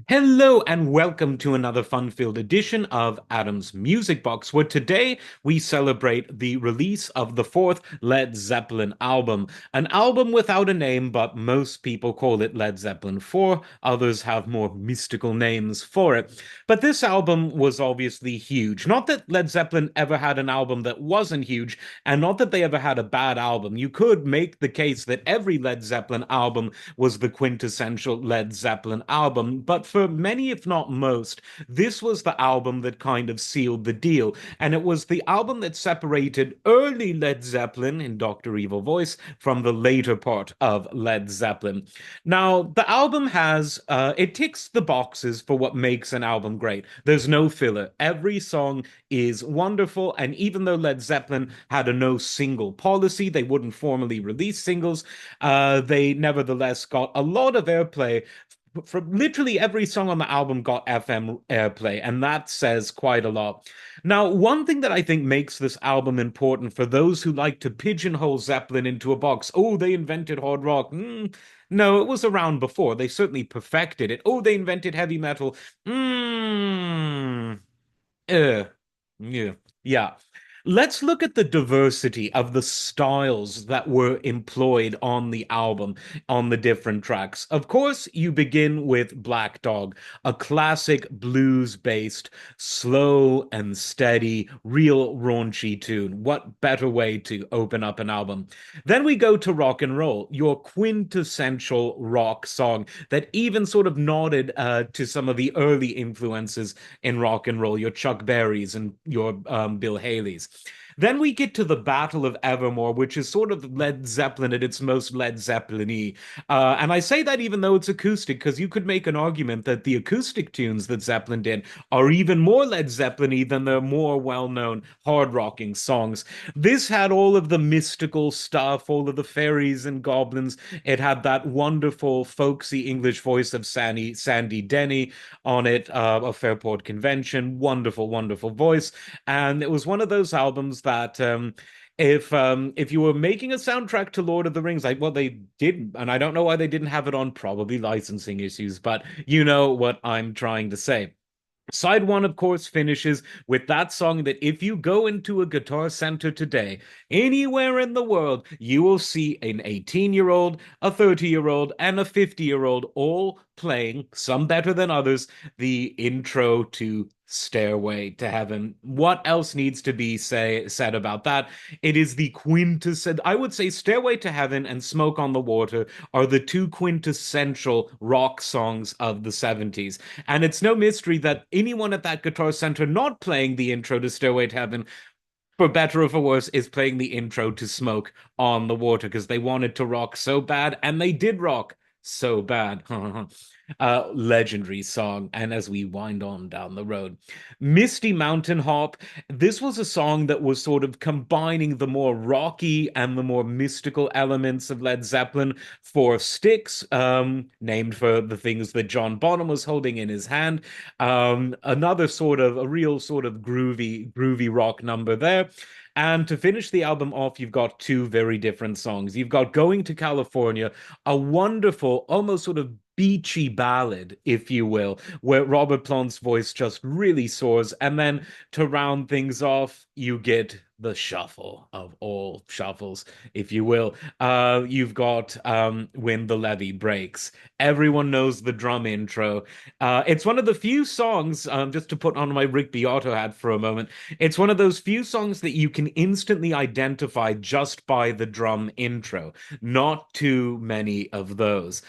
Hello and welcome to another fun-filled edition of Adam's Music Box, where today we celebrate the release of the fourth Led Zeppelin album. An album without a name, but most people call it Led Zeppelin 4. Others have more mystical names for it. But this album was obviously huge. Not that Led Zeppelin ever had an album that wasn't huge, and not that they ever had a bad album. You could make the case that every Led Zeppelin album was the quintessential Led Zeppelin album, but for many, if not most, this was the album that kind of sealed the deal. And it was the album that separated early Led Zeppelin in Dr. Evil Voice from the later part of Led Zeppelin. Now, the album it ticks the boxes for what makes an album great. There's no filler. Every song is wonderful. And even though Led Zeppelin had a no single policy, they wouldn't formally release singles, they nevertheless got a lot of airplay. From literally every song on the album got FM airplay, and that says quite a lot. Now, one thing that I think makes this album important for those who like to pigeonhole Zeppelin into a box, oh, they invented hard rock. No, it was around before. They certainly perfected it. Oh, they invented heavy metal. Mm, uh, yeah. Yeah. Let's look at the diversity of the styles that were employed on the album, on the different tracks. Of course, you begin with Black Dog, a classic blues-based, slow and steady, real raunchy tune. What better way to open up an album? Then we go to Rock and Roll, your quintessential rock song that even sort of nodded to some of the early influences in rock and roll, your Chuck Berrys and your Bill Haleys. Then we get to the Battle of Evermore, which is sort of Led Zeppelin at its most Led Zeppelin-y. And I say that even though it's acoustic, because you could make an argument that the acoustic tunes that Zeppelin did are even more Led Zeppelin-y than their more well-known hard rocking songs. This had all of the mystical stuff, all of the fairies and goblins. It had that wonderful folksy English voice of Sandy Denny on it, of Fairport Convention. Wonderful, wonderful voice. And it was one of those albums that if you were making a soundtrack to Lord of the Rings, well, they did, and I don't know why they didn't have it on, probably licensing issues, but you know what I'm trying to say. Side one, of course, finishes with that song that if you go into a guitar center today, anywhere in the world, you will see an 18-year-old, a 30-year-old, and a 50-year-old all playing, some better than others, the intro to Stairway to Heaven. What else needs to be said about that? It is the quintessential, I would say Stairway to Heaven and Smoke on the Water are the two quintessential rock songs of the 70s. And it's no mystery that anyone at that guitar center not playing the intro to Stairway to Heaven, for better or for worse, is playing the intro to Smoke on the Water because they wanted to rock so bad, and they did rock so bad. Legendary song. And as we wind on down the road, Misty Mountain Hop. This was a song that was sort of combining the more rocky and the more mystical elements of Led Zeppelin for Styx, named for the things that John Bonham was holding in his hand. Another sort of a real sort of groovy rock number there. And to finish the album off, you've got two very different songs. You've got Going to California, a wonderful, almost sort of beachy ballad, if you will, where Robert Plant's voice just really soars. And then to round things off, you get the shuffle of all shuffles, if you will. You've got When the Levee Breaks. Everyone knows the drum intro. It's one of the few songs, just to put on my Rick Beato hat for a moment, it's one of those few songs that you can instantly identify just by the drum intro. Not too many of those.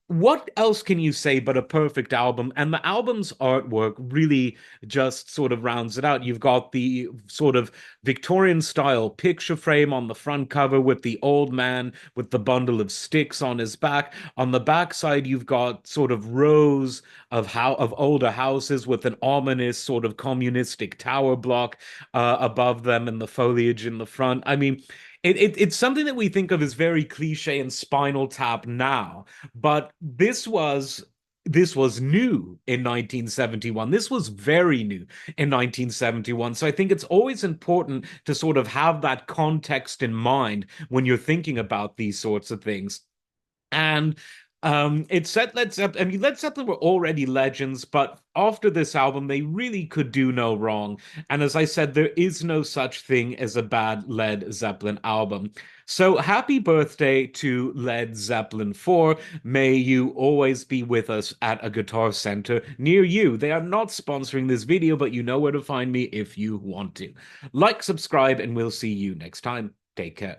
What else can you say but a perfect album? And the album's artwork really just sort of rounds it out. You've got the sort of Victorian style picture frame on the front cover with the old man with the bundle of sticks on his back. On the back side, you've got sort of rows of older houses with an ominous sort of communistic tower block above them and the foliage in the front. I mean, it's something that we think of as very cliche and Spinal Tap now, but this was new in 1971. This was very new in 1971. So I think it's always important to sort of have that context in mind when you're thinking about these sorts of things. And It said Led Zeppelin. I mean, Led Zeppelin were already legends, but after this album, they really could do no wrong. And as I said, there is no such thing as a bad Led Zeppelin album. So happy birthday to Led Zeppelin 4. May you always be with us at a guitar center near you. They are not sponsoring this video, but you know where to find me if you want to. Like, subscribe, and we'll see you next time. Take care.